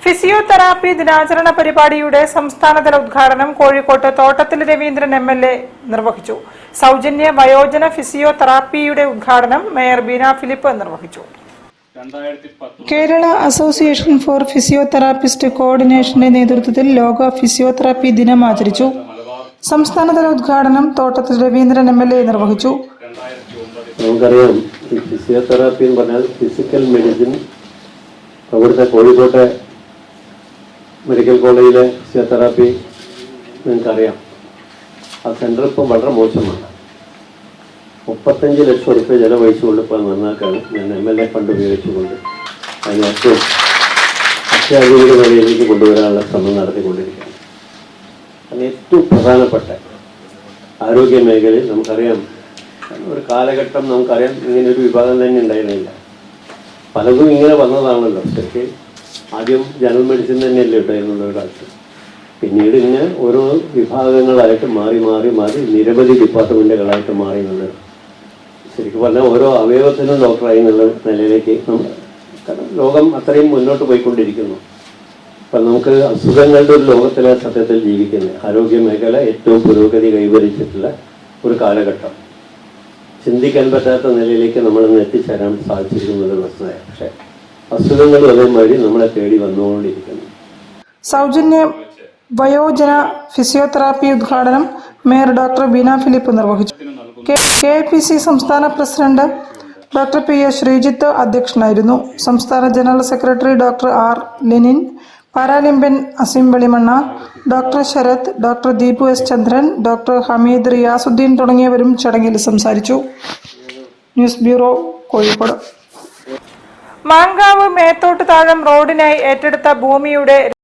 Physiotherapy ദിനാചരണ പരിപാടിയുടെ സംസ്ഥാനതല ഉദ്ഘാടനം കോഴിക്കോട്ട് തോട്ടത്തിൽ രവീന്ദ്രൻ എംഎൽഎ നിർവഹിച്ചു. സൗജന്യ വയോജന ഫിസിയോതെറാപ്പിയുടെ ഉദ്ഘാടനം മേയർ ബീന ഫിലിപ്പ് നിർവഹിച്ചു. കേരള അസോസിയേഷൻ ഫോർ ഫിസിയോതെറാപ്പിസ്റ്റ് കോർഡിനേഷന്റെ നേതൃത്വത്തിൽ ലോക ഫിസിയോതെറാപ്പി ദിനം ആചരിച്ചു. സംസ്ഥാനതല ഉദ്ഘാടനം തോട്ടത്തിൽ രവീന്ദ്രൻ എംഎൽഎ നിർവഹിച്ചു. നമുക്കറിയാം, ഫിസിയോതെറാപ്പി എന്ന് പറഞ്ഞാൽ ഫിസിക്കൽ മെഡിസിൻ. അവിടുത്തെ കോഴിക്കോട്ടെ മെഡിക്കൽ കോളേജിലെ ഫിസിയോതെറാപ്പി നിങ്ങൾക്കറിയാം, ആ സെൻറ്റർ ഇപ്പം വളരെ മോശമാണ്. 35 ലക്ഷം റുപ്യ ചിലവഴിച്ചുകൊണ്ട് ഇപ്പോൾ നന്നാക്കാണ് ഞാൻ MLA ഫണ്ട് ഉപയോഗിച്ചുകൊണ്ട് അതിന് ഏറ്റവും അത്യാധുനിക നിലയിലേക്ക് കൊണ്ടുവരാനുള്ള ശ്രമം നടത്തിക്കൊണ്ടിരിക്കുകയാണ്. അതിന് ഏറ്റവും പ്രധാനപ്പെട്ട ആരോഗ്യ മേഖലയിൽ നമുക്കറിയാം, ഒരു കാലഘട്ടം നമുക്കറിയാം ഇങ്ങനെയൊരു വിഭാഗം തന്നെ ഉണ്ടായിരുന്നില്ല. പലതും ഇങ്ങനെ വന്നതാണല്ലോ. ശരിക്ക് ആദ്യം ജനറൽ മെഡിസിൻ തന്നെയല്ലേ ഉണ്ടായിരുന്നുള്ള ഒരു കാലത്ത്. പിന്നീട് ഇങ്ങനെ ഓരോ വിഭാഗങ്ങളായിട്ട് മാറി മാറി മാറി നിരവധി ഡിപ്പാർട്ട്മെൻറ്റുകളായിട്ട് മാറി എന്നുള്ളത്. ശരിക്കും പറഞ്ഞാൽ ഓരോ അവയവത്തിനും ഡോക്ടറായി എന്നുള്ള നിലയിലേക്ക് ലോകം അത്രയും മുന്നോട്ട് പോയിക്കൊണ്ടിരിക്കുന്നു. അപ്പം നമുക്ക് അസുഖങ്ങളുടെ ഒരു ലോകത്തിലെ സത്യത്തിൽ ജീവിക്കുന്നത് ആരോഗ്യ മേഖല ഏറ്റവും പുരോഗതി കൈവരിച്ചിട്ടുള്ള ഒരു കാലഘട്ടം. ചിന്തിക്കാൻ പറ്റാത്ത നിലയിലേക്ക് നമ്മളൊന്ന് എത്തിച്ചേരാൻ സാധിച്ചിരിക്കുന്നത് വസ്തുതയാണ്. പക്ഷേ അസുഖങ്ങൾ അതേമാതിരി നമ്മളെ തേടി വന്നുകൊണ്ടിരിക്കുന്നു. സൗജന്യ വയോജന ഫിസിയോതെറാപ്പി ഉദ്ഘാടനം മേയർ ഡോക്ടർ ബീന ഫിലിപ്പ് നിർവഹിച്ചു. KPC സംസ്ഥാന പ്രസിഡന്റ് ഡോക്ടർ PS ശ്രീജിത്ത് അധ്യക്ഷനായിരുന്നു. സംസ്ഥാന general secretary doctor R Lenin, Paralympian Aseem Velimanna, doctor Sarath, doctor Deepu S Chandran, doctor Hameed Riyasudheen തുടങ്ങിയവരും ചടങ്ങിൽ സംസാരിച്ചു. News bureau, Kozhikode. മാങ്കാവ് മേത്തോട്ട് താഴം റോഡിനായി ഏറ്റെടുത്ത ഭൂമിയുടെ